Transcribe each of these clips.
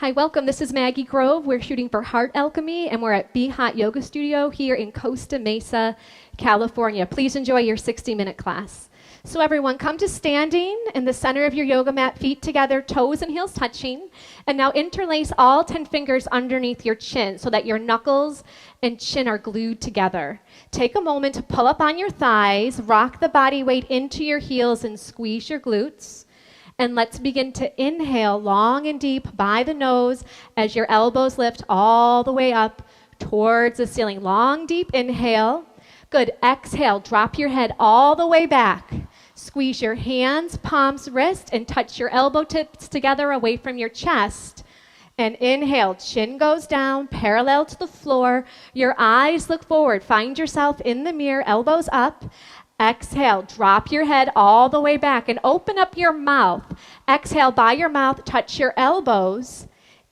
Hi, welcome. This is Maggie Grove. We're shooting for Heart Alchemy, and we're at Be Hot Yoga Studio here in Costa Mesa, California. Please enjoy your 60-minute class. So everyone, come to standing in the center of your yoga mat, feet together, toes and heels touching. And now interlace all 10 fingers underneath your chin so that your knuckles and chin are glued together. Take a moment to pull up on your thighs, rock the body weight into your heels and squeeze your glutes. And let's begin to inhale long and deep by the nose as your elbows lift all the way up towards the ceiling. Long, deep inhale. Good. Exhale. Drop your head all the way back. Squeeze your hands, palms, wrist, and touch your elbow tips together away from your chest. And inhale. Chin goes down, parallel to the floor. Your eyes look forward. Find yourself in the mirror, elbows up. Exhale, drop your head all the way back and open up your mouth. Exhale by your mouth, touch your elbows.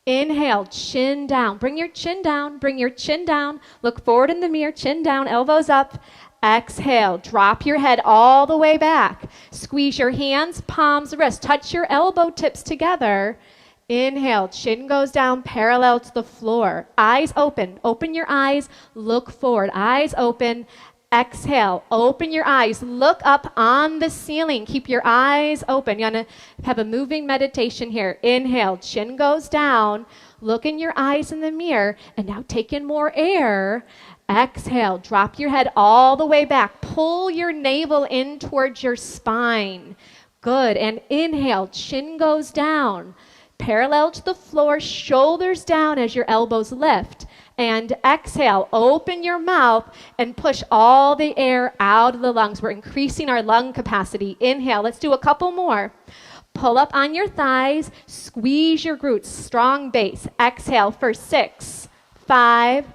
Inhale, chin down. Bring your chin down, bring your chin down. Look forward in the mirror, chin down, elbows up. Exhale, drop your head all the way back. Squeeze your hands, palms, wrists. Touch your elbow tips together. Inhale, chin goes down, parallel to the floor. Eyes open. Open your eyes, look forward. Eyes open. Exhale, open your eyes, look up on the ceiling. Keep your eyes open. You're going to have a moving meditation here. Inhale, chin goes down. Look in your eyes in the mirror. And now take in more air. Exhale, drop your head all the way back. Pull your navel in towards your spine. Good. And inhale, chin goes down. Parallel to the floor, shoulders down as your elbows lift. And exhale, open your mouth and push all the air out of the lungs. We're increasing our lung capacity. Inhale, let's do a couple more. Pull up on your thighs, squeeze your glutes, strong base. Exhale for 6, 5,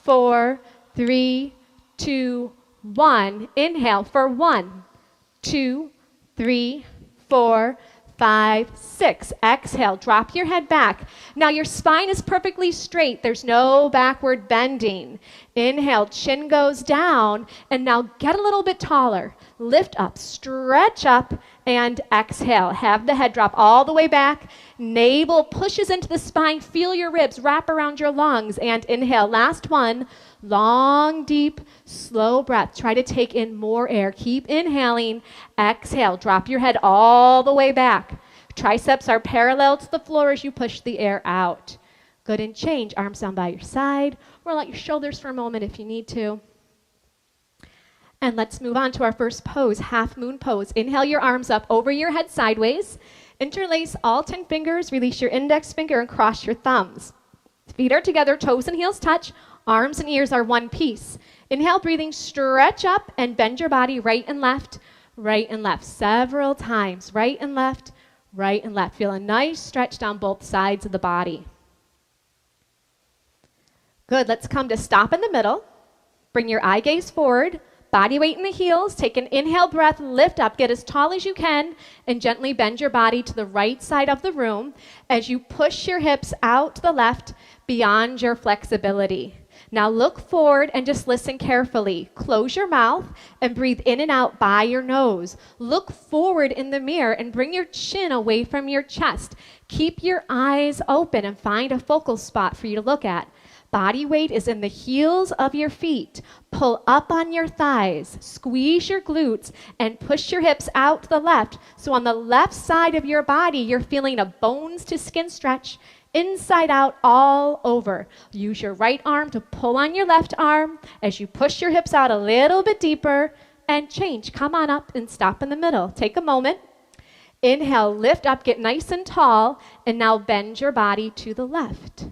4, 3, 2, 1. Inhale for 1, 2, 3, 4, 5, 6. Exhale, drop your head back. Now your spine is perfectly straight. There's no backward bending. Inhale, chin goes down, and now get a little bit taller. Lift up, stretch up, and exhale. Have the head drop all the way back. Navel pushes into the spine. Feel your ribs wrap around your lungs, and inhale. Last one. Long, deep, slow breath. Try to take in more air. Keep inhaling. Exhale. Drop your head all the way back. Triceps are parallel to the floor as you push the air out. Good, and change. Arms down by your side. Roll out your shoulders for a moment if you need to. And let's move on to our first pose, half moon pose. Inhale your arms up over your head sideways. Interlace all 10 fingers. Release your index finger and cross your thumbs. Feet are together, toes and heels touch. Arms and ears are one piece. Inhale, breathing, stretch up and bend your body right and left, several times. Right and left, right and left. Feel a nice stretch down both sides of the body. Good, let's come to stop in the middle. Bring your eye gaze forward, body weight in the heels. Take an inhale breath, lift up, get as tall as you can, and gently bend your body to the right side of the room as you push your hips out to the left beyond your flexibility. Now look forward and just listen carefully. Close your mouth and breathe in and out by your nose. Look forward in the mirror and bring your chin away from your chest. Keep your eyes open and find a focal spot for you to look at. Body weight is in the heels of your feet. Pull up on your thighs, squeeze your glutes, and push your hips out to the left. So on the left side of your body, you're feeling a bones to skin stretch, inside out all over. Use your right arm to pull on your left arm as you push your hips out a little bit deeper and change. Come on up and stop in the middle. Take a moment. Inhale, lift up, get nice and tall, and now bend your body to the left.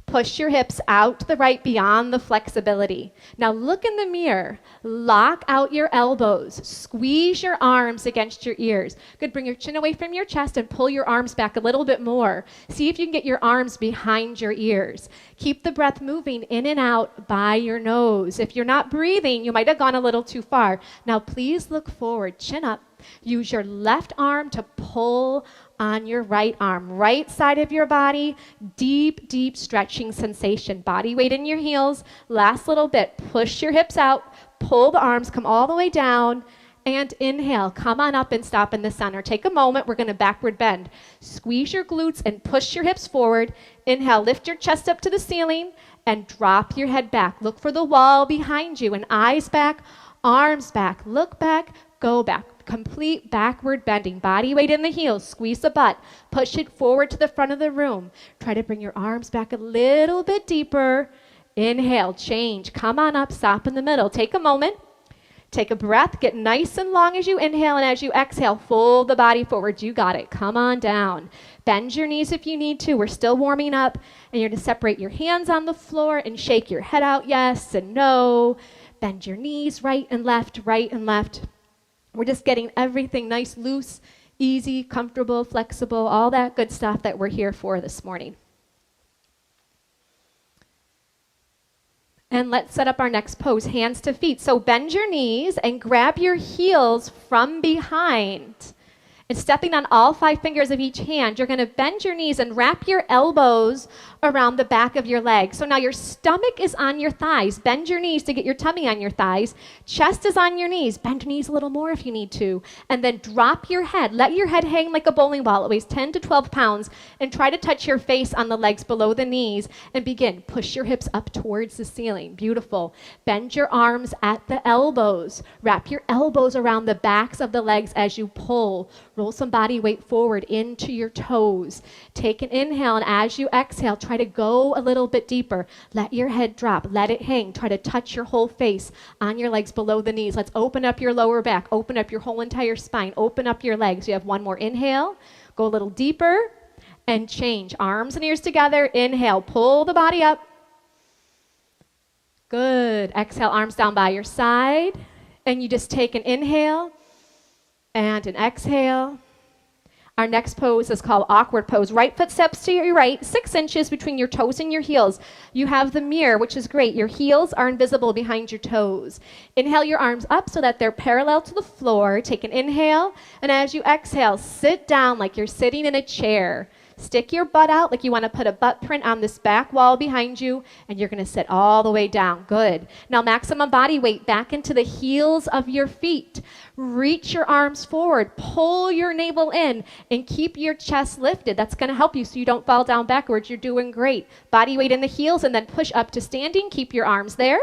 Push your hips out to the right beyond the flexibility. Now look in the mirror. Lock out your elbows. Squeeze your arms against your ears. Good. Bring your chin away from your chest and pull your arms back a little bit more. See if you can get your arms behind your ears. Keep the breath moving in and out by your nose. If you're not breathing, you might have gone a little too far. Now please look forward, chin up. Use your left arm to pull on your right arm, right side of your body. Deep, deep stretching sensation. Body weight in your heels. Last little bit. Push your hips out. Pull the arms. Come all the way down. And inhale, come on up and stop in the center. Take a moment, we're gonna backward bend. Squeeze your glutes and push your hips forward. Inhale, lift your chest up to the ceiling and drop your head back. Look for the wall behind you and eyes back, arms back. Look back, go back. Complete backward bending. Body weight in the heels. Squeeze the butt. Push it forward to the front of the room. Try to bring your arms back a little bit deeper. Inhale, change. Come on up, stop in the middle. Take a moment. Take a breath. Get nice and long as you inhale, and as you exhale, fold the body forward. You got it. Come on down. Bend your knees if you need to. We're still warming up. And you're going to separate your hands on the floor and shake your head out yes and no. Bend your knees right and left, right and left. We're just getting everything nice, loose, easy, comfortable, flexible, all that good stuff that we're here for this morning. And let's set up our next pose, hands to feet. So bend your knees and grab your heels from behind. And stepping on all 5 fingers of each hand, you're going to bend your knees and wrap your elbows around the back of your legs. So now your stomach is on your thighs. Bend your knees to get your tummy on your thighs. Chest is on your knees. Bend your knees a little more if you need to. And then drop your head. Let your head hang like a bowling ball. It weighs 10 to 12 pounds. And try to touch your face on the legs below the knees. And begin. Push your hips up towards the ceiling. Beautiful. Bend your arms at the elbows. Wrap your elbows around the backs of the legs as you pull. Roll some body weight forward into your toes. Take an inhale, and as you exhale, try to go a little bit deeper. Let your head drop. Let it hang. Try to touch your whole face on your legs below the knees. Let's open up your lower back. Open up your whole entire spine. Open up your legs. You have one more inhale. Go a little deeper and change. Arms and ears together. Inhale. Pull the body up. Good. Exhale, arms down by your side. And you just take an inhale and an exhale. Our next pose is called awkward pose. Right foot steps to your right, 6 inches between your toes and your heels. You have the mirror, which is great. Your heels are invisible behind your toes. Inhale your arms up so that they're parallel to the floor. Take an inhale, and as you exhale, sit down like you're sitting in a chair. Stick your butt out like you want to put a butt print on this back wall behind you, and you're going to sit all the way down. Good. Now maximum body weight back into the heels of your feet. Reach your arms forward. Pull your navel in and keep your chest lifted. That's going to help you so you don't fall down backwards. You're doing great. Body weight in the heels, and then push up to standing. Keep your arms there.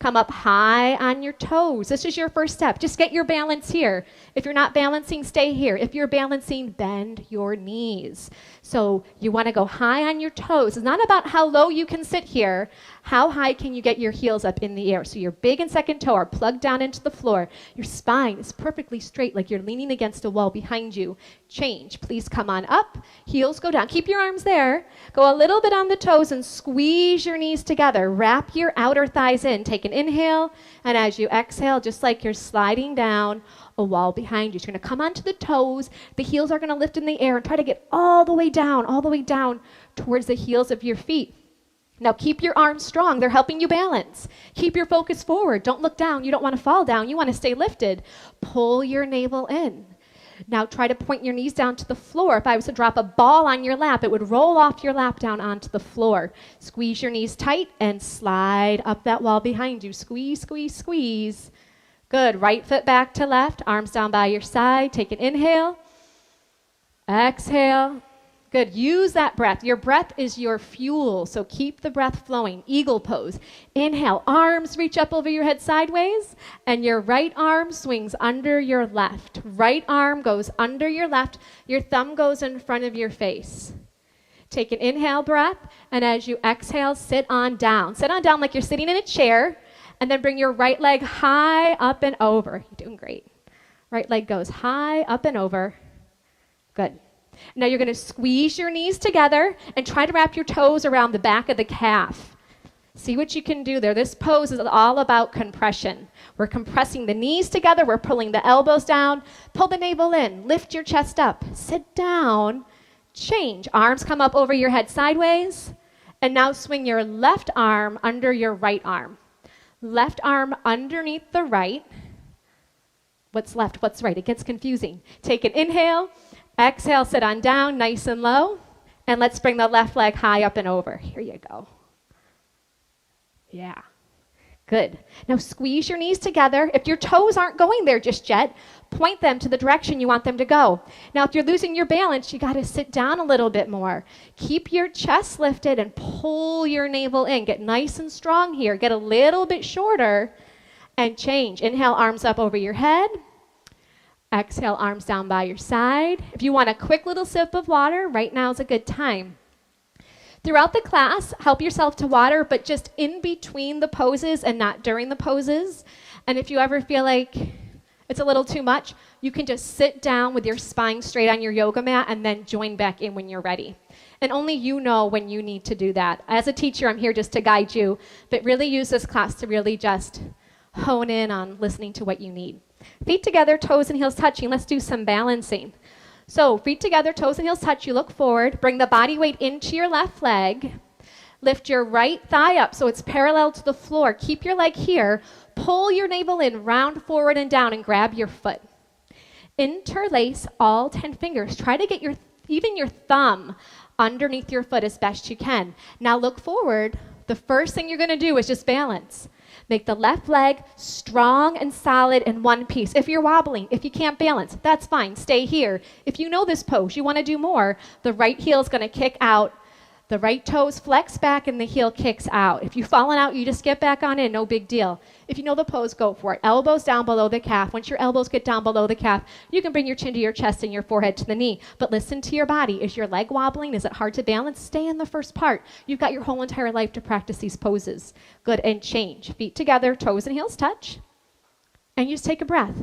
Come up high on your toes. This is your first step. Just get your balance here. If you're not balancing, stay here. If you're balancing, bend your knees. So you want to go high on your toes. It's not about how low you can sit here. How high can you get your heels up in the air? So your big and second toe are plugged down into the floor. Your spine is perfectly straight like you're leaning against a wall behind you. Change. Please come on up. Heels go down. Keep your arms there. Go a little bit on the toes and squeeze your knees together. Wrap your outer thighs in. Take an inhale, and as you exhale, just like you're sliding down a wall behind you. You're going to come onto the toes. The heels are going to lift in the air and try to get all the way down towards the heels of your feet. Now keep your arms strong. They're helping you balance. Keep your focus forward. Don't look down. You don't want to fall down. You want to stay lifted. Pull your navel in. Now try to point your knees down to the floor. If I was to drop a ball on your lap, it would roll off your lap down onto the floor. Squeeze your knees tight and slide up that wall behind you. Squeeze, squeeze, squeeze. Good. Right foot back to left. Arms down by your side. Take an inhale. Exhale. Good. Use that breath. Your breath is your fuel, so keep the breath flowing. Eagle pose. Inhale. Arms reach up over your head sideways, and your right arm swings under your left. Right arm goes under your left. Your thumb goes in front of your face. Take an inhale breath, and as you exhale, sit on down. Sit on down like you're sitting in a chair, and then bring your right leg high up and over. You're doing great. Right leg goes high up and over. Good. Now you're going to squeeze your knees together and try to wrap your toes around the back of the calf. See what you can do there. This pose is all about compression. We're compressing the knees together. We're pulling the elbows down. Pull the navel in. Lift your chest up. Sit down. Change. Arms come up over your head sideways. And now swing your left arm under your right arm. Left arm underneath the right. What's left? What's right? It gets confusing. Take an inhale. Exhale, sit on down, nice and low. And let's bring the left leg high up and over. Here you go. Yeah. Good. Now squeeze your knees together. If your toes aren't going there just yet, point them to the direction you want them to go. Now if you're losing your balance, you got to sit down a little bit more. Keep your chest lifted and pull your navel in. Get nice and strong here. Get a little bit shorter and change. Inhale, arms up over your head. Exhale, arms down by your side. If you want a quick little sip of water, right now is a good time. Throughout the class, help yourself to water, but just in between the poses and not during the poses. And if you ever feel like it's a little too much, you can just sit down with your spine straight on your yoga mat and then join back in when you're ready. And only you know when you need to do that. As a teacher, I'm here just to guide you, but really use this class to really just hone in on listening to what you need. Feet together, toes and heels touching. Let's do some balancing. So feet together, toes and heels touch. You look forward. Bring the body weight into your left leg. Lift your right thigh up so it's parallel to the floor. Keep your leg here. Pull your navel in, round forward and down, and grab your foot. Interlace all 10 fingers. Try to get even your thumb underneath your foot as best you can. Now look forward. The first thing you're going to do is just balance. Make the left leg strong and solid in one piece. If you're wobbling, if you can't balance, that's fine. Stay here. If you know this pose, you want to do more, the right heel is going to kick out. The right toes flex back and the heel kicks out. If you've fallen out, you just get back on in, no big deal. If you know the pose, go for it. Elbows down below the calf. Once your elbows get down below the calf, you can bring your chin to your chest and your forehead to the knee. But listen to your body. Is your leg wobbling? Is it hard to balance? Stay in the first part. You've got your whole entire life to practice these poses. Good, and change. Feet together, toes and heels touch. And you just take a breath.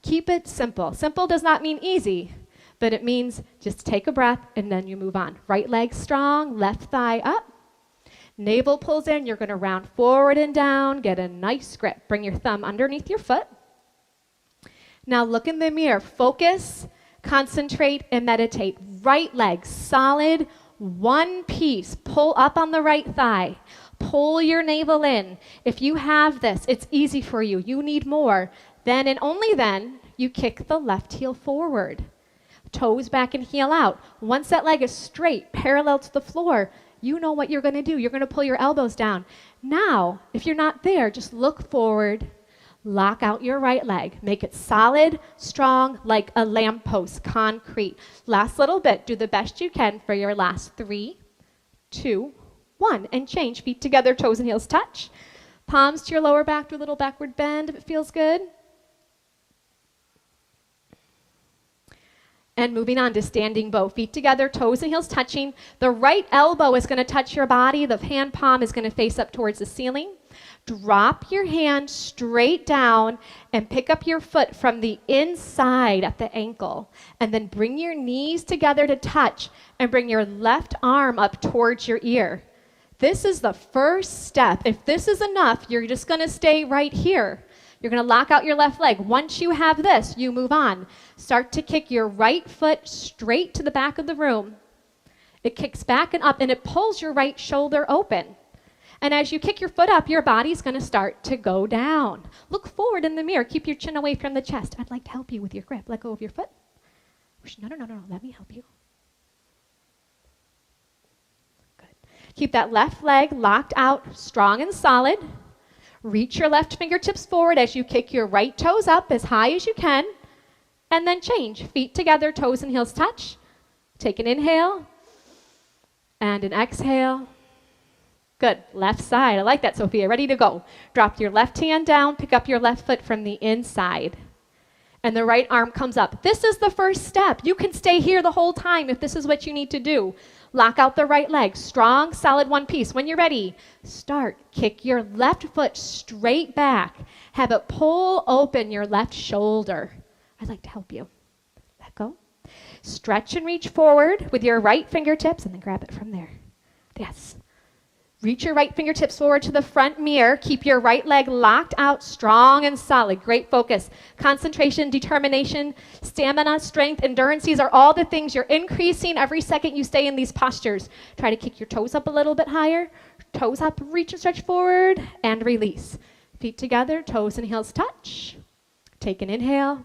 Keep it simple. Simple does not mean easy, but it means just take a breath and then you move on. Right leg strong, left thigh up. Navel pulls in. You're going to round forward and down. Get a nice grip. Bring your thumb underneath your foot. Now look in the mirror. Focus, concentrate, and meditate. Right leg solid, one piece. Pull up on the right thigh. Pull your navel in. If you have this, it's easy for you. You need more. Then and only then, you kick the left heel forward. Toes back and heel out. Once that leg is straight, parallel to the floor, you know what you're going to do. You're going to pull your elbows down. Now, if you're not there, just look forward. Lock out your right leg. Make it solid, strong, like a lamppost, concrete. Last little bit. Do the best you can for your last 3, 2, 1. And change. Feet together, toes and heels touch. Palms to your lower back. Do a little backward bend if it feels good. And moving on to standing bow. Feet together, toes and heels touching. The right elbow is going to touch your body. The hand palm is going to face up towards the ceiling. Drop your hand straight down and pick up your foot from the inside at the ankle. And then bring your knees together to touch and bring your left arm up towards your ear. This is the first step. If this is enough, you're just going to stay right here. You're going to lock out your left leg. Once you have this, you move on. Start to kick your right foot straight to the back of the room. It kicks back and up, and it pulls your right shoulder open. And as you kick your foot up, your body's going to start to go down. Look forward in the mirror. Keep your chin away from the chest. I'd like to help you with your grip. Let go of your foot. No. Let me help you. Good. Keep that left leg locked out, strong and solid. Reach your left fingertips forward as you kick your right toes up as high as you can. And then change. Feet together, toes and heels touch. Take an inhale and an exhale. Good. Left side. I like that, Sophia. Ready to go. Drop your left hand down. Pick up your left foot from the inside. And the right arm comes up. This is the first step. You can stay here the whole time if this is what you need to do. Lock out the right leg. Strong, solid one piece. When you're ready, start. Kick your left foot straight back. Have it pull open your left shoulder. I'd like to help you. Let go. Stretch and reach forward with your right fingertips and then grab it from there. Yes. Reach your right fingertips forward to the front mirror. Keep your right leg locked out, strong and solid. Great focus. Concentration, determination, stamina, strength, endurance. These are all the things you're increasing every second you stay in these postures. Try to kick your toes up a little bit higher. Toes up, reach and stretch forward, and release. Feet together, toes and heels touch. Take an inhale.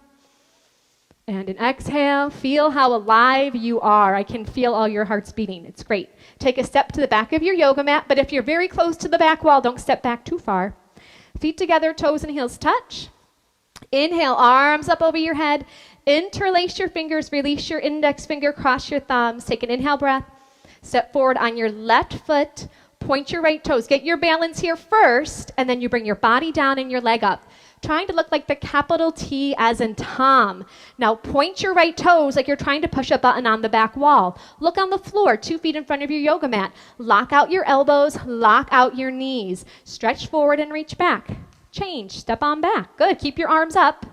And an exhale. Feel how alive you are. I can feel all your hearts beating. It's great. Take a step to the back of your yoga mat, but if you're very close to the back wall, don't step back too far. Feet together, toes and heels touch. Inhale, arms up over your head. Interlace your fingers, release your index finger, cross your thumbs. Take an inhale breath. Step forward on your left foot. Point your right toes. Get your balance here first, and then you bring your body down and your leg up, trying to look like the capital T as in Tom. Now point your right toes like you're trying to push a button on the back wall. Look on the floor, 2 feet in front of your yoga mat. Lock out your elbows, lock out your knees. Stretch forward and reach back. Change, step on back. Good, keep your arms up.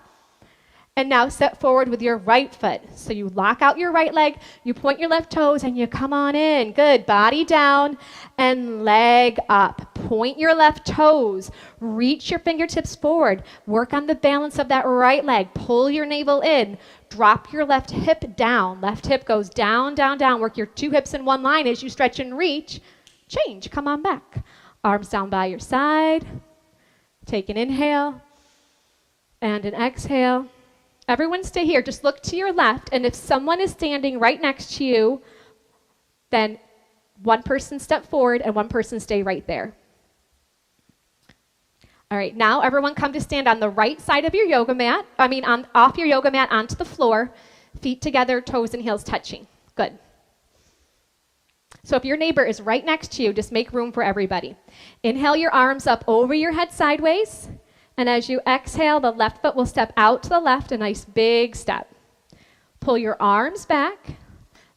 And now step forward with your right foot. So you lock out your right leg, you point your left toes, and you come on in. Good, body down and leg up. Point your left toes, reach your fingertips forward. Work on the balance of that right leg. Pull your navel in, drop your left hip down. Left hip goes down, down, down. Work your 2 hips in one line as you stretch and reach. Change, come on back. Arms down by your side. Take an inhale and an exhale. Everyone stay here. Just look to your left, and if someone is standing right next to you, then one person step forward and one person stay right there. All right, now everyone come to stand on the right side of your yoga mat. Off your yoga mat onto the floor, feet together, toes and heels touching. Good. So if your neighbor is right next to you, just make room for everybody. Inhale your arms up over your head sideways. And as you exhale, the left foot will step out to the left, a nice big step. Pull your arms back,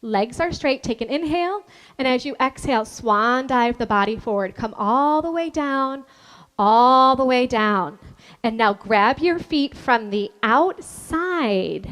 legs are straight, take an inhale, and as you exhale, swan dive the body forward. Come all the way down, all the way down. And now grab your feet from the outside.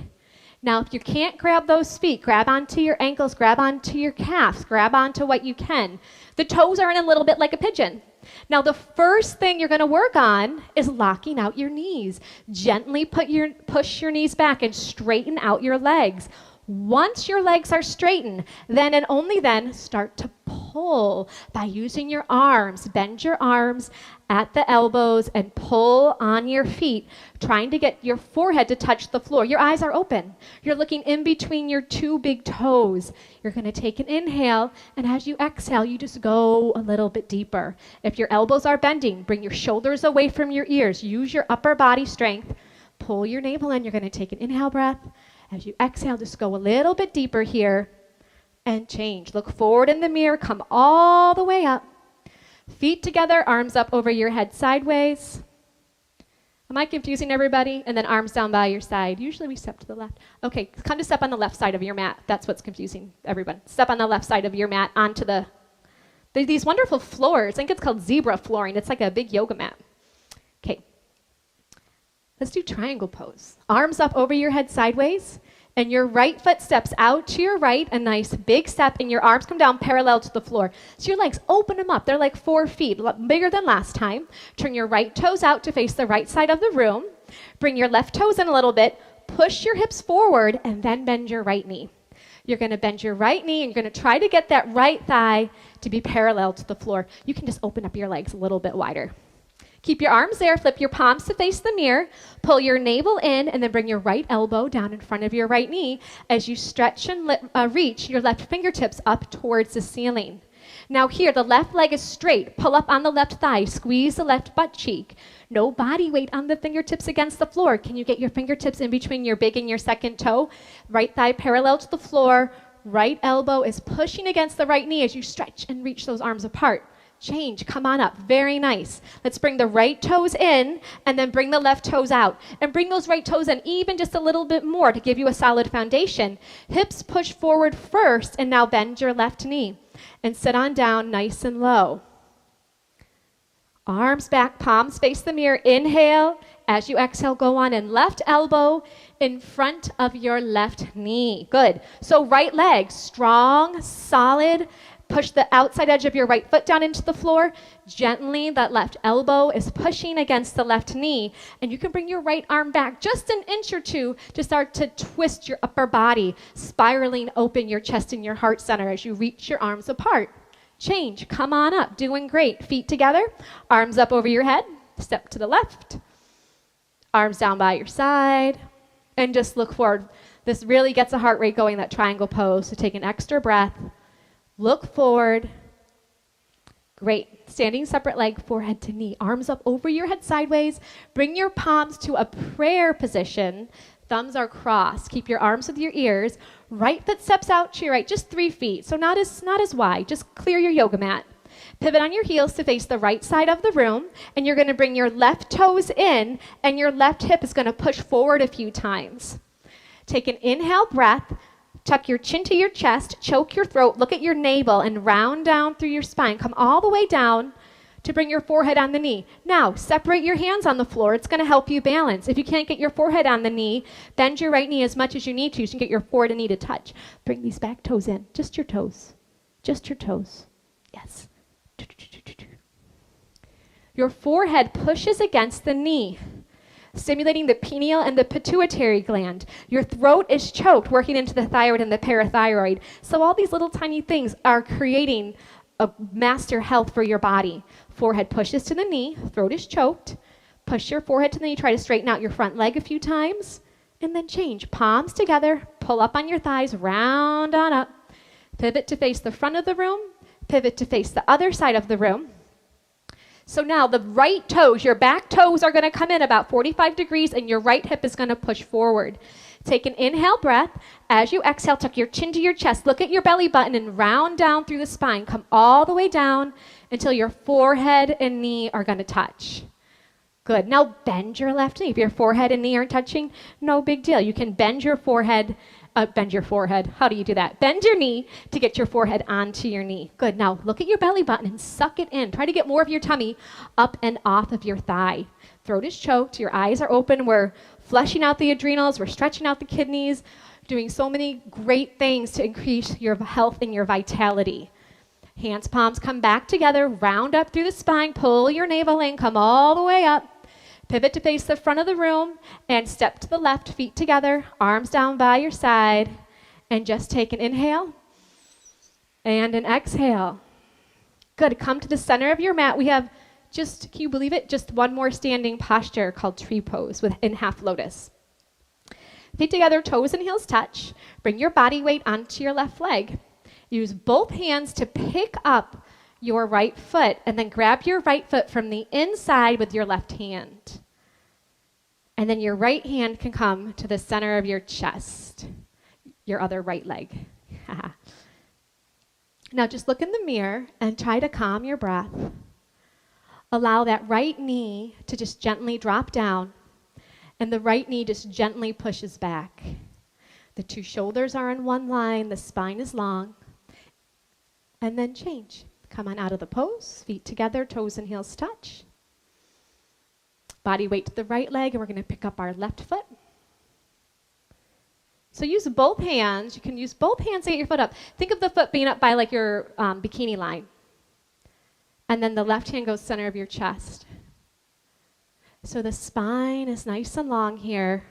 Now, if you can't grab those feet, grab onto your ankles, grab onto your calves, grab onto what you can. The toes are in a little bit like a pigeon. Now, the first thing you're going to work on is locking out your knees. Gently push your knees back and straighten out your legs. Once your legs are straightened, then and only then start to pull by using your arms. Bend your arms at the elbows and pull on your feet, trying to get your forehead to touch the floor. Your eyes are open. You're looking in between your 2 big toes. You're going to take an inhale, and as you exhale, you just go a little bit deeper. If your elbows are bending, bring your shoulders away from your ears. Use your upper body strength. Pull your navel in. You're going to take an inhale breath. As you exhale, just go a little bit deeper here and change. Look forward in the mirror. Come all the way up. Feet together, arms up over your head sideways. Am I confusing everybody? And then arms down by your side. Usually we step to the left. Okay, come to step on the left side of your mat. That's what's confusing everyone. Step on the left side of your mat onto these wonderful floors. I think it's called zebra flooring. It's like a big yoga mat. Okay. Let's do triangle pose. Arms up over your head sideways, and your right foot steps out to your right, a nice big step, and your arms come down parallel to the floor. So your legs, open them up. They're like 4 feet, a lot bigger than last time. Turn your right toes out to face the right side of the room. Bring your left toes in a little bit. Push your hips forward, and then bend your right knee. You're going to bend your right knee, and you're going to try to get that right thigh to be parallel to the floor. You can just open up your legs a little bit wider. Keep your arms there, flip your palms to face the mirror, pull your navel in, and then bring your right elbow down in front of your right knee as you stretch and reach your left fingertips up towards the ceiling. Now here, the left leg is straight. Pull up on the left thigh, squeeze the left butt cheek. No body weight on the fingertips against the floor. Can you get your fingertips in between your big and your second toe? Right thigh parallel to the floor, right elbow is pushing against the right knee as you stretch and reach those arms apart. Change, come on up, very nice. Let's bring the right toes in and then bring the left toes out. And bring those right toes in even just a little bit more to give you a solid foundation. Hips push forward first, and now bend your left knee. And sit on down nice and low. Arms back, palms face the mirror. Inhale. As you exhale, go on and left elbow in front of your left knee. Good. So right leg, strong, solid. Push the outside edge of your right foot down into the floor. Gently, that left elbow is pushing against the left knee. And you can bring your right arm back just an inch or two to start to twist your upper body, spiraling open your chest and your heart center as you reach your arms apart. Change, come on up, doing great. Feet together, arms up over your head, step to the left. Arms down by your side, and just look forward. This really gets the heart rate going, that triangle pose. So take an extra breath. Look forward, Great. Standing separate leg, forehead to knee. Arms up over your head sideways. Bring your palms to a prayer position. Thumbs are crossed. Keep your arms with your ears. Right foot steps out to your right, just 3 feet. So not as wide. Just clear your yoga mat. Pivot on your heels to face the right side of the room. And you're going to bring your left toes in. And your left hip is going to push forward a few times. Take an inhale breath. Tuck your chin to your chest, choke your throat, look at your navel, and round down through your spine. Come all the way down to bring your forehead on the knee. Now, separate your hands on the floor. It's going to help you balance. If you can't get your forehead on the knee, bend your right knee as much as you need to so you can get your forehead and knee to touch. Bring these back toes in. Just your toes. Just your toes. Yes. Your forehead pushes against the knee, stimulating the pineal and the pituitary gland. Your throat is choked, working into the thyroid and the parathyroid. So all these little tiny things are creating a master health for your body. Forehead pushes to the knee, throat is choked. Push your forehead to the knee, try to straighten out your front leg a few times, and then change. Palms together, pull up on your thighs, round on up. Pivot to face the front of the room, pivot to face the other side of the room. So now the right toes, your back toes are going to come in about 45 degrees and your right hip is going to push forward. Take an inhale breath. As you exhale, tuck your chin to your chest. Look at your belly button and round down through the spine. Come all the way down until your forehead and knee are going to touch. Good. Now bend your left knee. If your forehead and knee aren't touching, no big deal. You can bend your forehead. How do you do that? Bend your knee to get your forehead onto your knee. Good. Now look at your belly button and suck it in. Try to get more of your tummy up and off of your thigh. Throat is choked. Your eyes are open. We're flushing out the adrenals. We're stretching out the kidneys. Doing so many great things to increase your health and your vitality. Hands, palms come back together. Round up through the spine. Pull your navel in. Come all the way up. Pivot to face the front of the room and step to the left, feet together, arms down by your side, and just take an inhale and an exhale. Good. Come to the center of your mat. We have just, can you believe it? Just one more standing posture called tree pose in half lotus. Feet together, toes and heels touch. Bring your body weight onto your left leg. Use both hands to pick up your right foot and then grab your right foot from the inside with your left hand. And then your right hand can come to the center of your chest, your other right leg. Now just look in the mirror and try to calm your breath. Allow that right knee to just gently drop down and the right knee just gently pushes back. The two shoulders are in one line, the spine is long. And then change. Come on out of the pose, feet together, toes and heels touch. Body weight to the right leg, and we're going to pick up our left foot. So use both hands. You can use both hands to get your foot up. Think of the foot being up by like your bikini line. And then the left hand goes center of your chest. So the spine is nice and long here.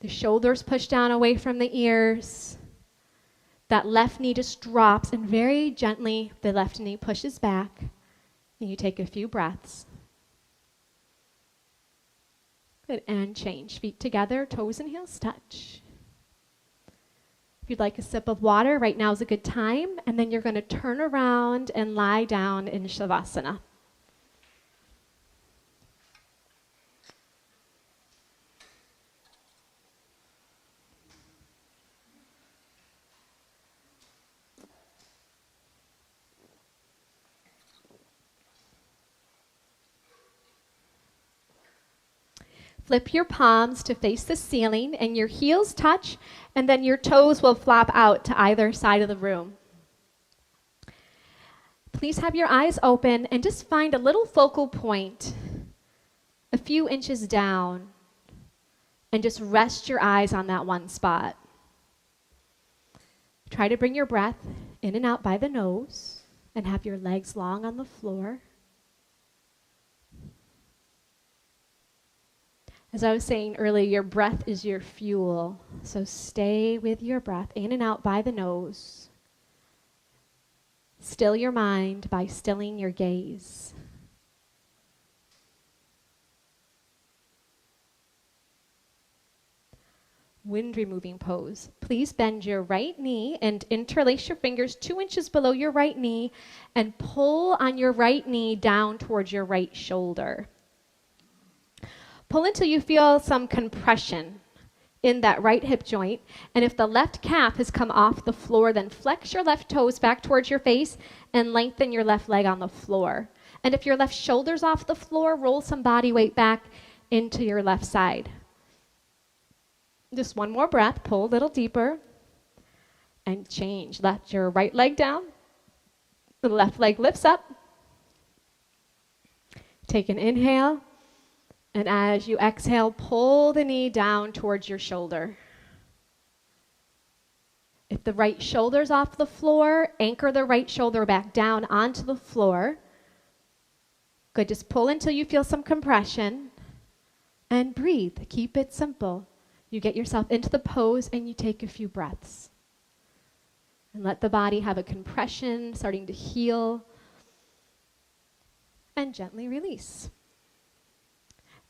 The shoulders push down away from the ears. That left knee just drops, and very gently the left knee pushes back, and you take a few breaths. Good, and change. Feet together, toes and heels touch. If you'd like a sip of water, right now is a good time, and then you're going to turn around and lie down in Shavasana. Flip your palms to face the ceiling and your heels touch, and then your toes will flop out to either side of the room. Please have your eyes open and just find a little focal point a few inches down and just rest your eyes on that one spot. Try to bring your breath in and out by the nose and have your legs long on the floor. As I was saying earlier, your breath is your fuel. So stay with your breath in and out by the nose. Still your mind by stilling your gaze. wind removing pose. Please bend your right knee and interlace your fingers 2 inches below your right knee and pull on your right knee down towards your right shoulder. Pull until you feel some compression in that right hip joint. And if the left calf has come off the floor, then flex your left toes back towards your face and lengthen your left leg on the floor. And if your left shoulder's off the floor, roll some body weight back into your left side. Just one more breath, pull a little deeper, and change. Let your right leg down, the left leg lifts up. Take an inhale, and as you exhale, pull the knee down towards your shoulder. If the right shoulder's off the floor, anchor the right shoulder back down onto the floor. Good, just pull until you feel some compression, and breathe. Keep it simple. You get yourself into the pose and you take a few breaths. And let the body have a compression, starting to heal. And gently release.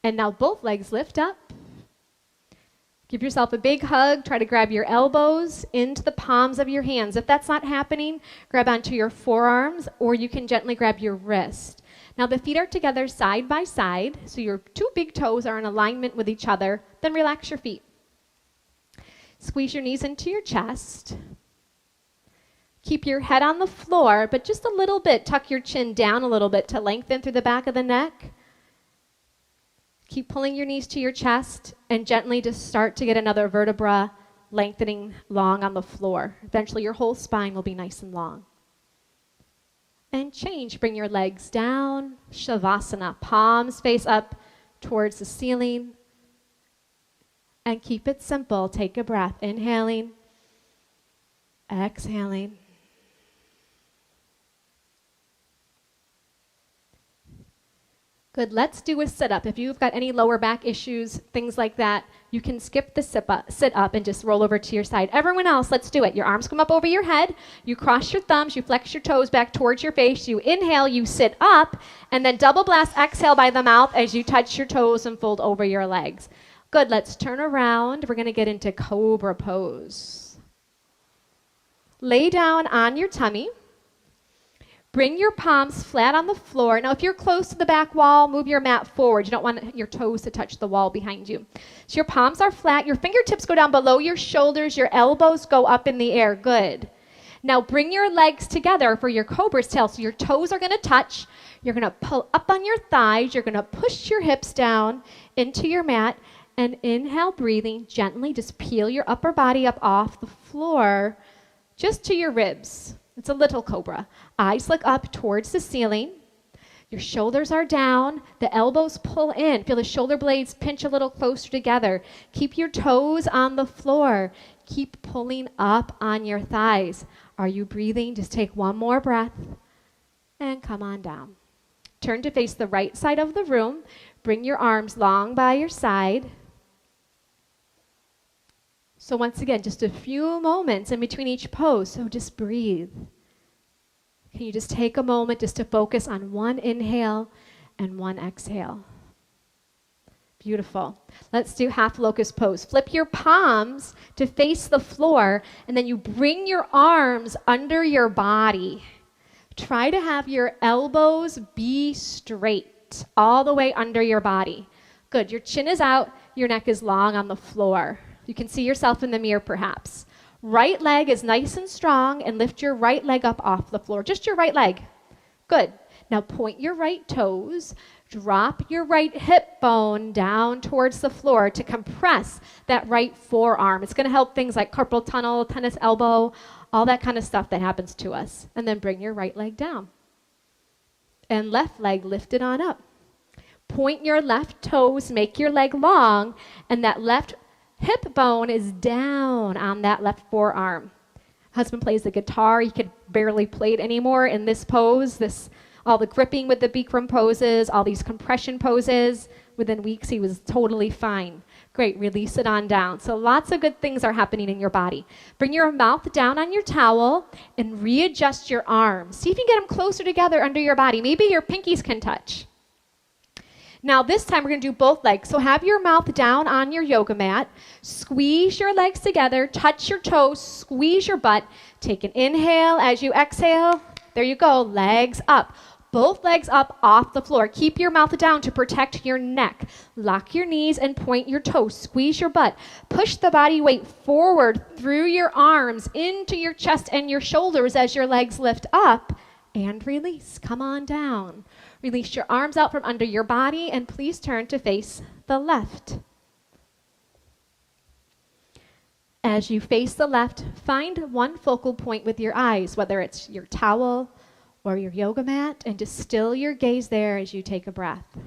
And now both legs lift up. Give yourself a big hug. Try to grab your elbows into the palms of your hands. If that's not happening, grab onto your forearms, or you can gently grab your wrist. Now the feet are together side by side, so your 2 big toes are in alignment with each other. Then relax your feet. Squeeze your knees into your chest. Keep your head on the floor, but just a little bit. Tuck your chin down a little bit to lengthen through the back of the neck. Keep pulling your knees to your chest and gently just start to get another vertebra lengthening long on the floor. Eventually your whole spine will be nice and long. And change. Bring your legs down. Shavasana. Palms face up towards the ceiling. And keep it simple. Take a breath. Inhaling. Exhaling. Good. Let's do a sit-up. If you've got any lower back issues, things like that, you can skip the sit-up and just roll over to your side. Everyone else, let's do it. Your arms come up over your head. You cross your thumbs. You flex your toes back towards your face. You inhale. You sit up. And then double blast exhale by the mouth as you touch your toes and fold over your legs. Good. Let's turn around. We're going to get into cobra pose. Lay down on your tummy. Bring your palms flat on the floor. Now, if you're close to the back wall, move your mat forward. You don't want your toes to touch the wall behind you. So your palms are flat. Your fingertips go down below your shoulders. Your elbows go up in the air. Good. Now, bring your legs together for your cobra's tail. So your toes are going to touch. You're going to pull up on your thighs. You're going to push your hips down into your mat. And inhale, breathing gently. Just peel your upper body up off the floor just to your ribs. It's a little cobra. Eyes look up towards the ceiling. Your shoulders are down. The elbows pull in. Feel the shoulder blades pinch a little closer together. Keep your toes on the floor. Keep pulling up on your thighs. Are you breathing? Just take one more breath and come on down. Turn to face the right side of the room. Bring your arms long by your side. So once again, just a few moments in between each pose, so just breathe. Can you just take a moment just to focus on one inhale and one exhale? Beautiful. Let's do half locust pose. Flip your palms to face the floor, and then you bring your arms under your body. Try to have your elbows be straight all the way under your body. Good. Your chin is out, your neck is long on the floor. You can see yourself in the mirror perhaps. Right leg is nice and strong, and lift your right leg up off the floor. Just your right leg. Good. Now point your right toes. Drop your right hip bone down towards the floor to compress that right forearm. It's going to help things like carpal tunnel, tennis elbow, all that kind of stuff that happens to us. And then bring your right leg down. And left leg lifted on up. Point your left toes, make your leg long, and that left hip bone is down on that left forearm. Husband plays the guitar. He could barely play it anymore in this pose. All the gripping with the Bikram poses, all these compression poses. Within weeks, he was totally fine. Great, release it on down. So lots of good things are happening in your body. Bring your mouth down on your towel and readjust your arms. See if you can get them closer together under your body. Maybe your pinkies can touch. Now this time we're going to do both legs. So have your mouth down on your yoga mat. Squeeze your legs together. Touch your toes. Squeeze your butt. Take an inhale as you exhale. There you go. Legs up. Both legs up off the floor. Keep your mouth down to protect your neck. Lock your knees and point your toes. Squeeze your butt. Push the body weight forward through your arms into your chest and your shoulders as your legs lift up. And release. Come on down. Release your arms out from under your body and please turn to face the left. As you face the left, find one focal point with your eyes, whether it's your towel or your yoga mat, and just still your gaze there as you take a breath.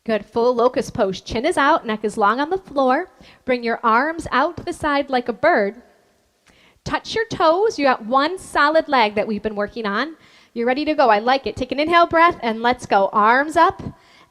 Good, full locust pose. Chin is out, neck is long on the floor. Bring your arms out to the side like a bird. Touch your toes. You got one solid leg that we've been working on. You're ready to go. I like it. Take an inhale breath and let's go. Arms up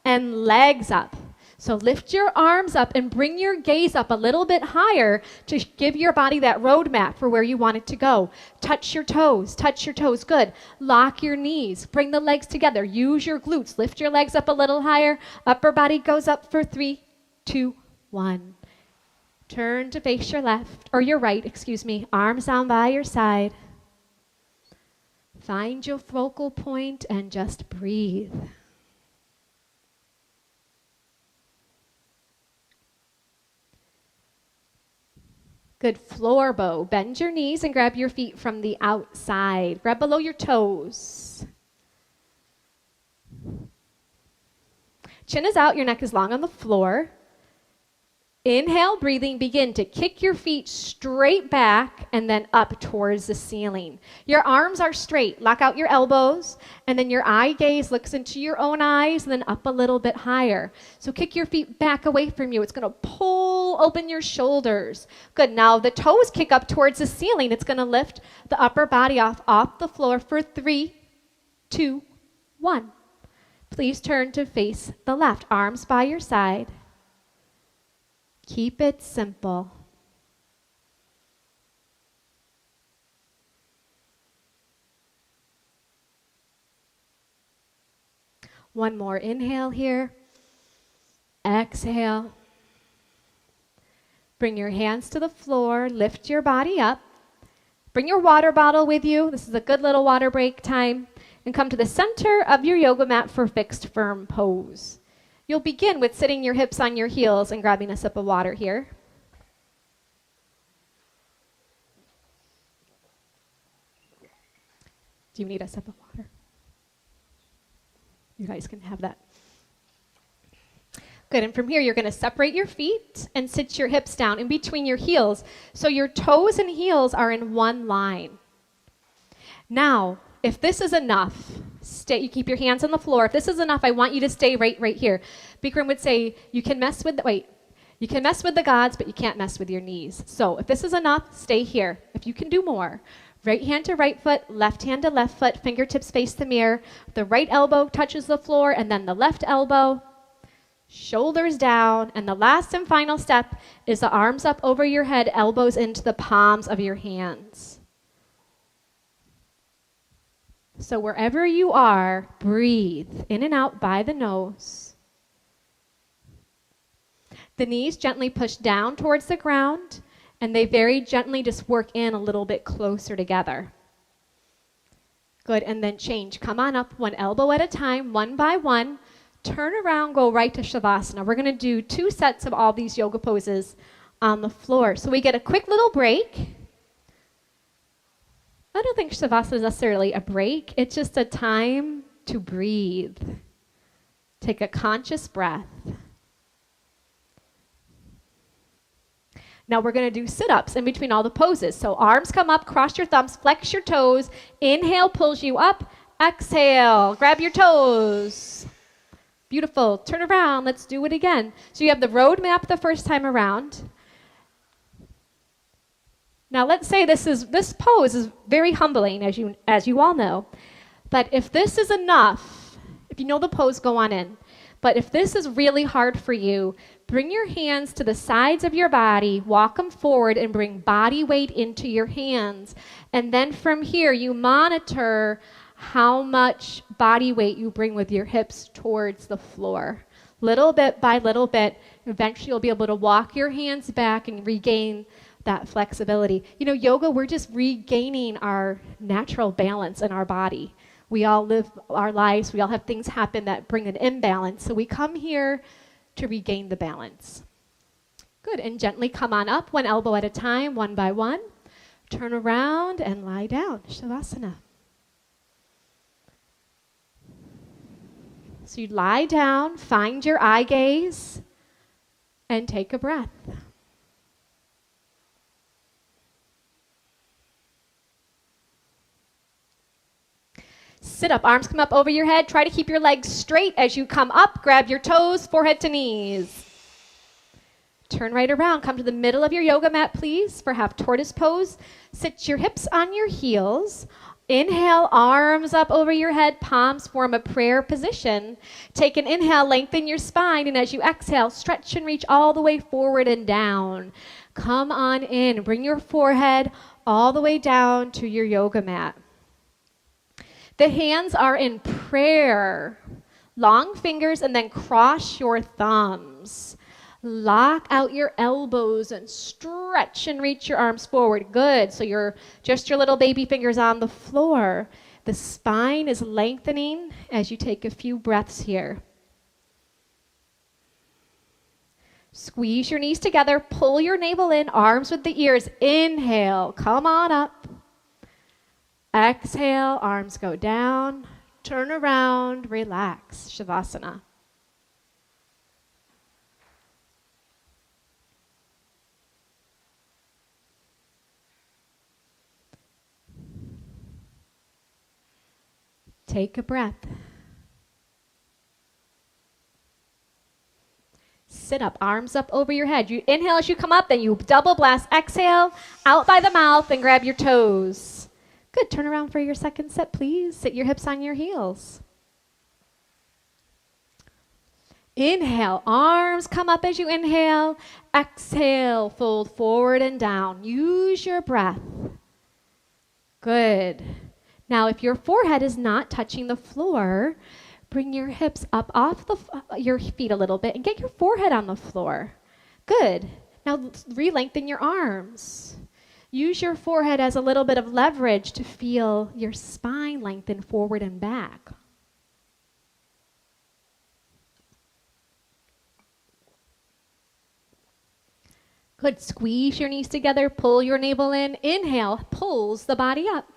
and legs up. So lift your arms up and bring your gaze up a little bit higher to give your body that roadmap for where you want it to go. Touch your toes. Touch your toes. Good. Lock your knees. Bring the legs together. Use your glutes. Lift your legs up a little higher. Upper body goes up for 3, 2, 1. Turn to face your left, or your right, excuse me. Arms down by your side. Find your focal point and just breathe. Good, floor bow. Bend your knees and grab your feet from the outside. Grab below your toes. Chin is out, your neck is long on the floor. Inhale, breathing, begin to kick your feet straight back and then up towards the ceiling. Your arms are straight. Lock out your elbows, and then your eye gaze looks into your own eyes and then up a little bit higher. So kick your feet back away from you. It's going to pull open your shoulders. Good. Now the toes kick up towards the ceiling. It's going to lift the upper body off the floor for 3, 2, 1. Please turn to face the left. Arms by your side. Keep it simple. One more inhale here. Exhale. Bring your hands to the floor. Lift your body up. Bring your water bottle with you. This is a good little water break time. And come to the center of your yoga mat for fixed firm pose. You'll begin with sitting your hips on your heels and grabbing a sip of water here. Do you need a sip of water? You guys can have that. Good, and from here you're going to separate your feet and sit your hips down in between your heels so your toes and heels are in one line. Now, if this is enough, you keep your hands on the floor. If this is enough, I want you to stay right here. Bikram would say, you can mess with the gods, but you can't mess with your knees. So if this is enough, stay here. If you can do more, right hand to right foot, left hand to left foot, fingertips face the mirror. The right elbow touches the floor, and then the left elbow, shoulders down. And the last and final step is the arms up over your head, elbows into the palms of your hands. So wherever you are, breathe in and out by the nose. The knees gently push down towards the ground, and they very gently just work in a little bit closer together. Good, and then change. Come on up, one elbow at a time, one by one. Turn around, go right to Shavasana. We're going to do 2 sets of all these yoga poses on the floor. So we get a quick little break. I don't think Shavasana is necessarily a break. It's just a time to breathe. Take a conscious breath. Now we're going to do sit-ups in between all the poses. So arms come up, cross your thumbs, flex your toes. Inhale pulls you up. Exhale, grab your toes. Beautiful. Turn around. Let's do it again. So you have the road map the first time around. Now let's say this pose is very humbling, as you all know. But if this is enough, if you know the pose, go on in. But if this is really hard for you, bring your hands to the sides of your body, walk them forward, and bring body weight into your hands. And then from here, you monitor how much body weight you bring with your hips towards the floor. Little bit by little bit, eventually you'll be able to walk your hands back and regain that flexibility. You know, yoga, we're just regaining our natural balance in our body. We all live our lives, we all have things happen that bring an imbalance. So we come here to regain the balance. Good, and gently come on up, one elbow at a time, one by one. Turn around and lie down, Shavasana. So you lie down, find your eye gaze, and take a breath. Sit up, arms come up over your head. Try to keep your legs straight as you come up. Grab your toes, forehead to knees. Turn right around. Come to the middle of your yoga mat, please, for half tortoise pose. Sit your hips on your heels. Inhale, arms up over your head, palms form a prayer position. Take an inhale, lengthen your spine, and as you exhale, stretch and reach all the way forward and down. Come on in. Bring your forehead all the way down to your yoga mat. The hands are in prayer. Long fingers and then cross your thumbs. Lock out your elbows and stretch and reach your arms forward. Good. So you're just your little baby fingers on the floor. The spine is lengthening as you take a few breaths here. Squeeze your knees together. Pull your navel in, arms with the ears. Inhale. Come on up. Exhale, arms go down, turn around, relax, Shavasana. Take a breath. Sit up, arms up over your head. You inhale as you come up, then you double blast. Exhale, out by the mouth and grab your toes. Good, turn around for your second set, please. Sit your hips on your heels. Inhale, arms come up as you inhale. Exhale, fold forward and down. Use your breath. Good. Now, if your forehead is not touching the floor, bring your hips up off your feet a little bit and get your forehead on the floor. Good. Now, re-lengthen your arms. Use your forehead as a little bit of leverage to feel your spine lengthen forward and back. Good. Squeeze your knees together. Pull your navel in. Inhale, pulls the body up.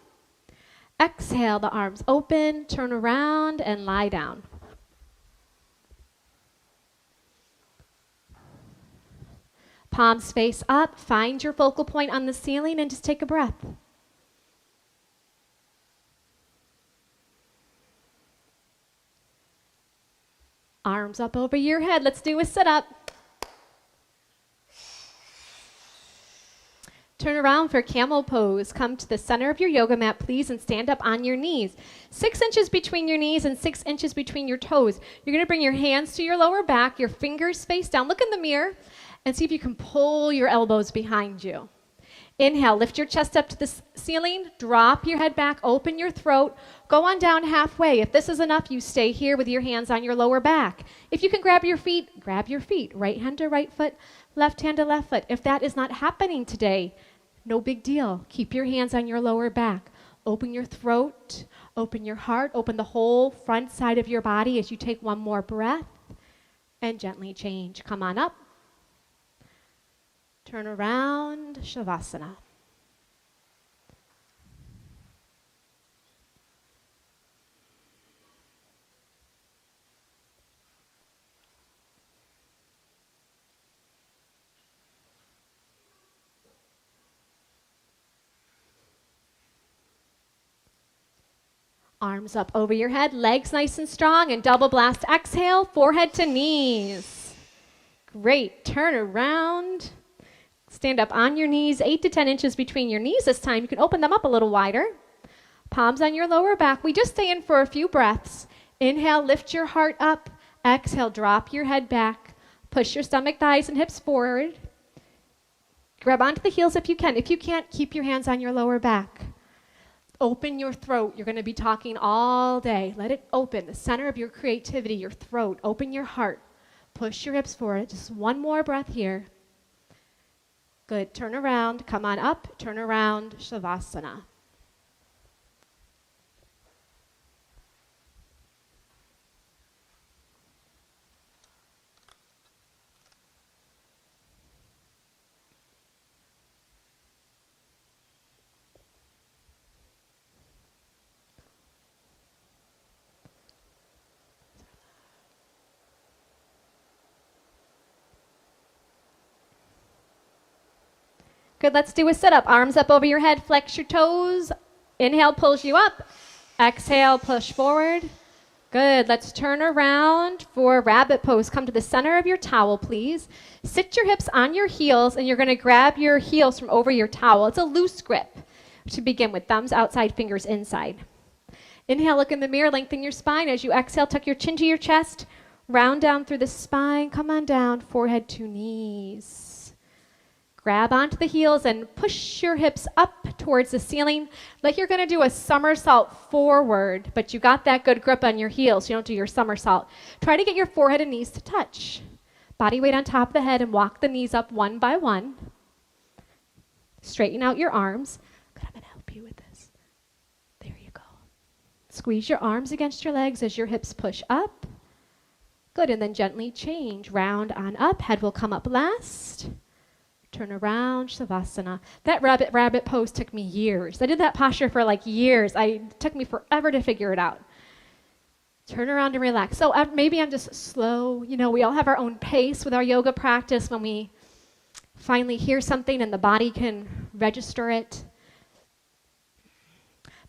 Exhale, the arms open. Turn around and lie down. Palms face up, find your focal point on the ceiling and just take a breath. Arms up over your head. Let's do a sit-up. Turn around for camel pose. Come to the center of your yoga mat, please, and stand up on your knees. 6 inches between your knees and 6 inches between your toes. You're going to bring your hands to your lower back, your fingers face down. Look in the mirror and see if you can pull your elbows behind you. Inhale, lift your chest up to the ceiling, drop your head back, open your throat, go on down halfway. If this is enough, you stay here with your hands on your lower back. If you can grab your feet, right hand to right foot, left hand to left foot. If that is not happening today, no big deal. Keep your hands on your lower back. Open your throat, open your heart, open the whole front side of your body as you take one more breath and gently change. Come on up. Turn around, Shavasana. Arms up over your head, legs nice and strong, and double blast. Exhale, forehead to knees. Great. Turn around. Stand up on your knees, 8 to 10 inches between your knees this time. You can open them up a little wider. Palms on your lower back. We just stay in for a few breaths. Inhale, lift your heart up. Exhale, drop your head back. Push your stomach, thighs, and hips forward. Grab onto the heels if you can. If you can't, keep your hands on your lower back. Open your throat. You're going to be talking all day. Let it open. The center of your creativity, your throat. Open your heart. Push your hips forward. Just one more breath here. Good. Turn around. Come on up. Turn around. Shavasana. Good, let's do a sit-up. Arms up over your head, flex your toes. Inhale, pulls you up. Exhale, push forward. Good, let's turn around for rabbit pose. Come to the center of your towel, please. Sit your hips on your heels, and you're gonna grab your heels from over your towel. It's a loose grip to begin with, thumbs outside, fingers inside. Inhale, look in the mirror, lengthen your spine. As you exhale, tuck your chin to your chest, round down through the spine, come on down, forehead to knees. Grab onto the heels and push your hips up towards the ceiling like you're going to do a somersault forward, but you got that good grip on your heels, so you don't do your somersault. Try to get your forehead and knees to touch. Body weight on top of the head and walk the knees up one by one. Straighten out your arms. Good, I'm going to help you with this. There you go. Squeeze your arms against your legs as your hips push up. Good, and then gently change. Round on up. Head will come up last. Turn around, Shavasana. That rabbit pose took me years. I did that posture for like years. It took me forever to figure it out. Turn around and relax. So maybe I'm just slow. You know, we all have our own pace with our yoga practice when we finally hear something and the body can register it.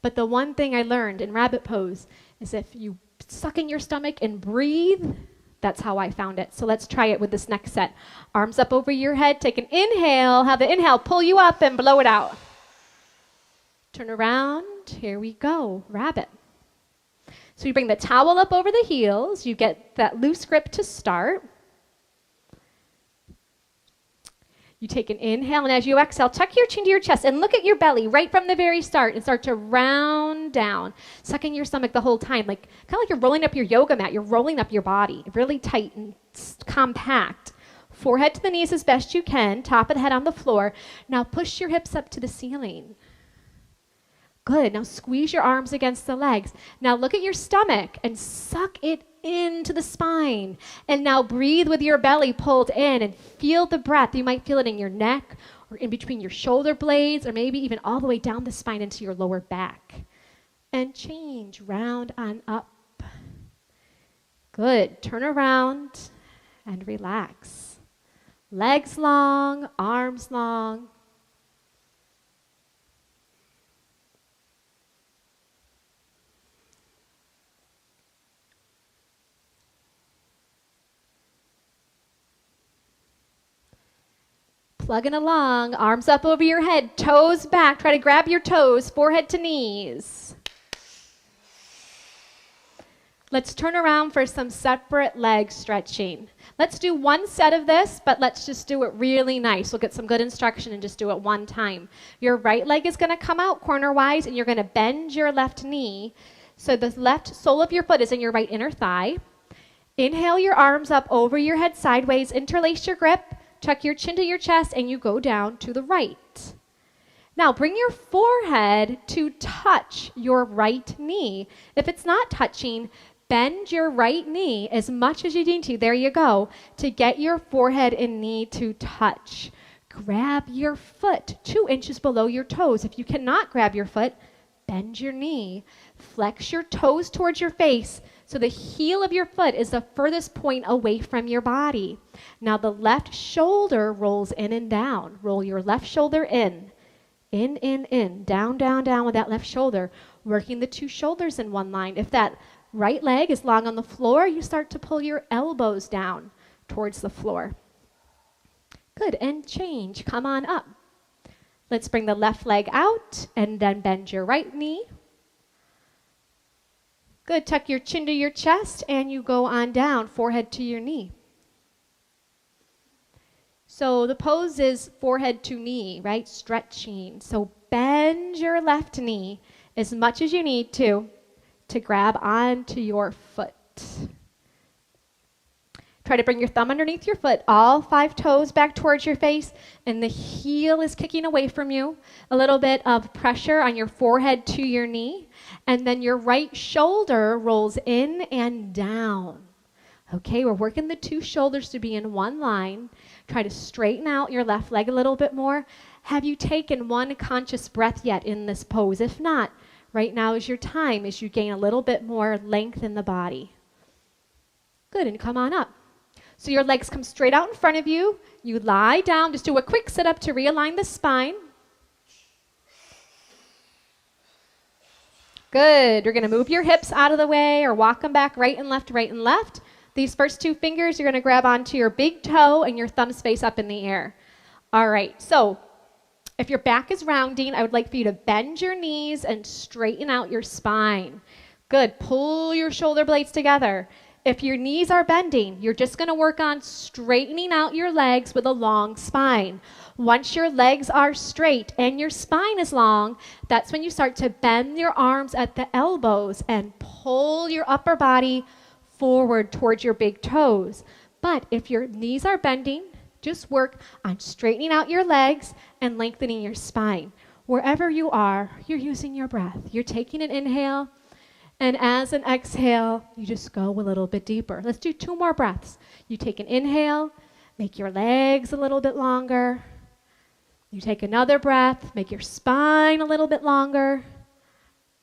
But the one thing I learned in rabbit pose is if you suck in your stomach and breathe, that's how I found it. So let's try it with this next set. Arms up over your head. Take an inhale. Have the inhale pull you up and blow it out. Turn around. Here we go. Rabbit. So you bring the towel up over the heels. You get that loose grip to start. You take an inhale, and as you exhale, tuck your chin to your chest and look at your belly right from the very start and start to round down, sucking your stomach the whole time, like kind of like you're rolling up your yoga mat. You're rolling up your body, really tight and compact. Forehead to the knees as best you can, top of the head on the floor. Now push your hips up to the ceiling. Good. Now squeeze your arms against the legs. Now look at your stomach and suck it into the spine. And now breathe with your belly pulled in and feel the breath. You might feel it in your neck or in between your shoulder blades or maybe even all the way down the spine into your lower back. And change, round on up. Good. Turn around and relax. Legs long, arms long. Plugging along, arms up over your head, toes back. Try to grab your toes, forehead to knees. Let's turn around for some separate leg stretching. Let's do one set of this, but let's just do it really nice. We'll get some good instruction and just do it one time. Your right leg is going to come out corner-wise, and you're going to bend your left knee. So the left sole of your foot is in your right inner thigh. Inhale your arms up over your head sideways, interlace your grip. Tuck your chin to your chest, and you go down to the right. Now, bring your forehead to touch your right knee. If it's not touching, bend your right knee as much as you need to. There you go. To get your forehead and knee to touch. Grab your foot 2 inches below your toes. If you cannot grab your foot, bend your knee. Flex your toes towards your face. So the heel of your foot is the furthest point away from your body. Now the left shoulder rolls in and down. Roll your left shoulder in. In. Down, down, down with that left shoulder. Working the 2 shoulders in one line. If that right leg is long on the floor, you start to pull your elbows down towards the floor. Good, and change. Come on up. Let's bring the left leg out and then bend your right knee. Good. Tuck your chin to your chest and you go on down, forehead to your knee. So the pose is forehead to knee, right? Stretching. So bend your left knee as much as you need to grab onto your foot. Try to bring your thumb underneath your foot, all 5 toes back towards your face, and the heel is kicking away from you. A little bit of pressure on your forehead to your knee, and then your right shoulder rolls in and down. Okay, we're working the 2 shoulders to be in one line. Try to straighten out your left leg a little bit more. Have you taken one conscious breath yet in this pose? If not, right now is your time as you gain a little bit more length in the body. Good, and come on up. So your legs come straight out in front of you. You lie down. Just do a quick sit-up to realign the spine. Good. You're going to move your hips out of the way or walk them back right and left, right and left. These first 2 fingers, you're going to grab onto your big toe and your thumbs face up in the air. All right. So if your back is rounding, I would like for you to bend your knees and straighten out your spine. Good. Pull your shoulder blades together. If your knees are bending, you're just going to work on straightening out your legs with a long spine. Once your legs are straight and your spine is long, that's when you start to bend your arms at the elbows and pull your upper body forward towards your big toes. But if your knees are bending, just work on straightening out your legs and lengthening your spine. Wherever you are, you're using your breath. You're taking an inhale. And as an exhale, you just go a little bit deeper. Let's do 2 more breaths. You take an inhale, make your legs a little bit longer. You take another breath, make your spine a little bit longer.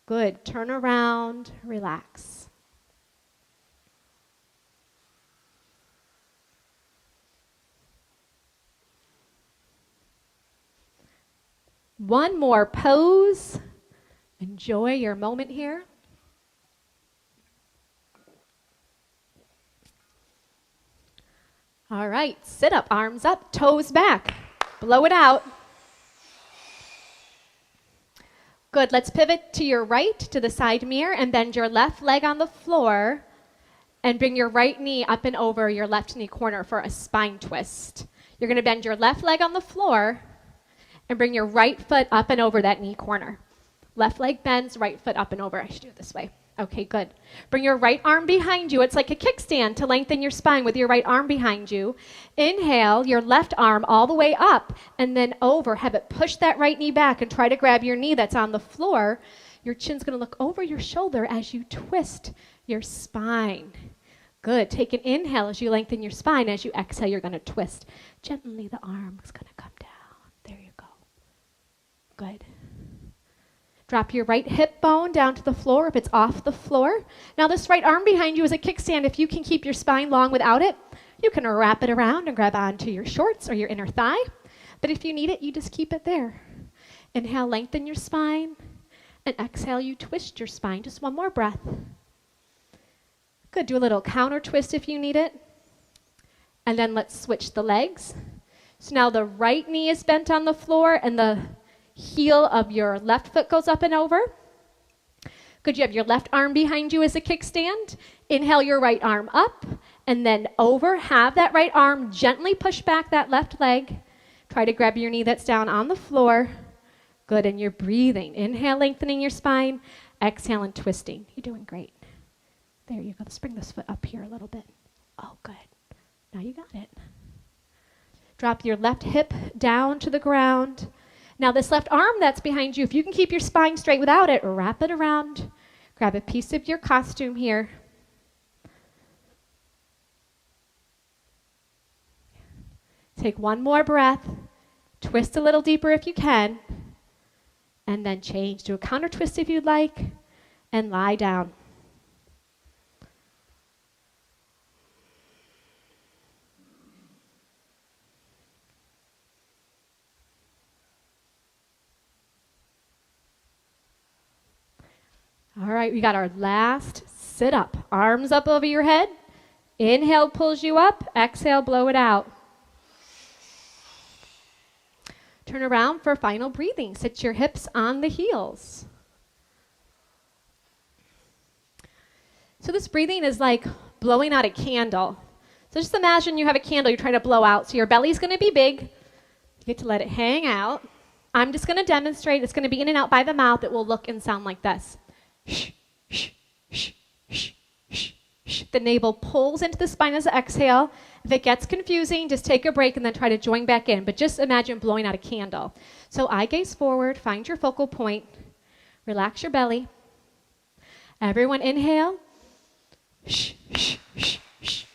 Good. Turn around, relax. One more pose. Enjoy your moment here. All right, sit up, arms up, toes back. Blow it out. Good, let's pivot to your right, to the side mirror, and bend your left leg on the floor, and bring your right knee up and over your left knee corner for a spine twist. You're gonna bend your left leg on the floor, and bring your right foot up and over that knee corner. Left leg bends, right foot up and over. I should do it this way. Okay, good. Bring your right arm behind you. It's like a kickstand to lengthen your spine with your right arm behind you. Inhale, your left arm all the way up and then over. Have it push that right knee back and try to grab your knee that's on the floor. Your chin's going to look over your shoulder as you twist your spine. Good. Take an inhale as you lengthen your spine. As you exhale, you're going to twist. Gently, the arm is going to come down. There you go. Good. Drop your right hip bone down to the floor if it's off the floor. Now this right arm behind you is a kickstand. If you can keep your spine long without it, you can wrap it around and grab onto your shorts or your inner thigh. But if you need it, you just keep it there. Inhale, lengthen your spine. And exhale, you twist your spine. Just one more breath. Good. Do a little counter twist if you need it. And then let's switch the legs. So now the right knee is bent on the floor and the heel of your left foot goes up and over. Good, you have your left arm behind you as a kickstand. Inhale your right arm up and then over. Have that right arm gently push back that left leg. Try to grab your knee that's down on the floor. Good, and you're breathing. Inhale, lengthening your spine. Exhale and twisting. You're doing great. There you go. Let's bring this foot up here a little bit. Oh, good. Now you got it. Drop your left hip down to the ground. Now this left arm that's behind you, if you can keep your spine straight without it, wrap it around. Grab a piece of your costume here. Take one more breath. Twist a little deeper if you can. And then change. Do a counter twist if you'd like. And lie down. All right, we got our last sit up. Arms up over your head. Inhale pulls you up. Exhale, blow it out. Turn around for final breathing. Sit your hips on the heels. So this breathing is like blowing out a candle. So just imagine you have a candle you're trying to blow out. So your belly's going to be big. You get to let it hang out. I'm just going to demonstrate. It's going to be in and out by the mouth. It will look and sound like this. Shh, shh, shh, shh, shh, shh. The navel pulls into the spine as an exhale. If it gets confusing, just take a break and then try to join back in. But just imagine blowing out a candle. So eye gaze forward. Find your focal point. Relax your belly. Everyone inhale. Shh, shh, shh, shh.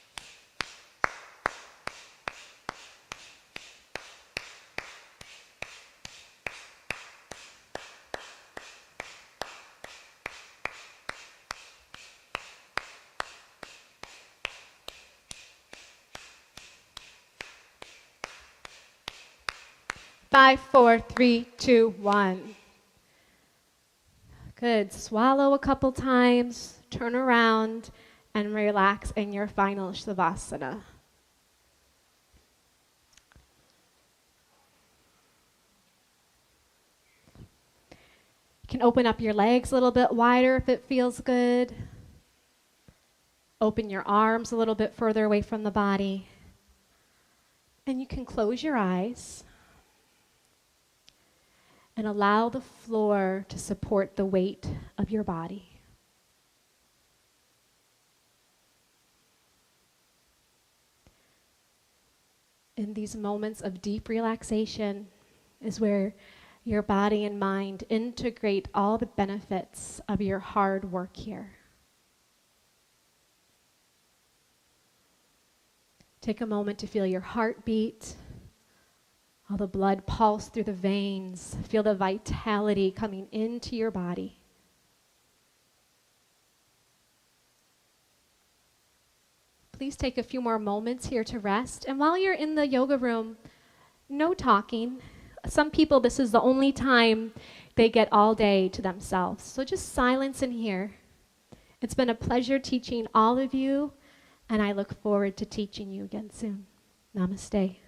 Five, four, three, two, one. Good. Swallow a couple times, turn around, and relax in your final Shavasana. You can open up your legs a little bit wider if it feels good. Open your arms a little bit further away from the body. And you can close your eyes and allow the floor to support the weight of your body. In these moments of deep relaxation is where your body and mind integrate all the benefits of your hard work here. Take a moment to feel your heartbeat, all the blood pulse through the veins. Feel the vitality coming into your body. Please take a few more moments here to rest. And while you're in the yoga room, no talking. Some people, this is the only time they get all day to themselves. So just silence in here. It's been a pleasure teaching all of you, and I look forward to teaching you again soon. Namaste.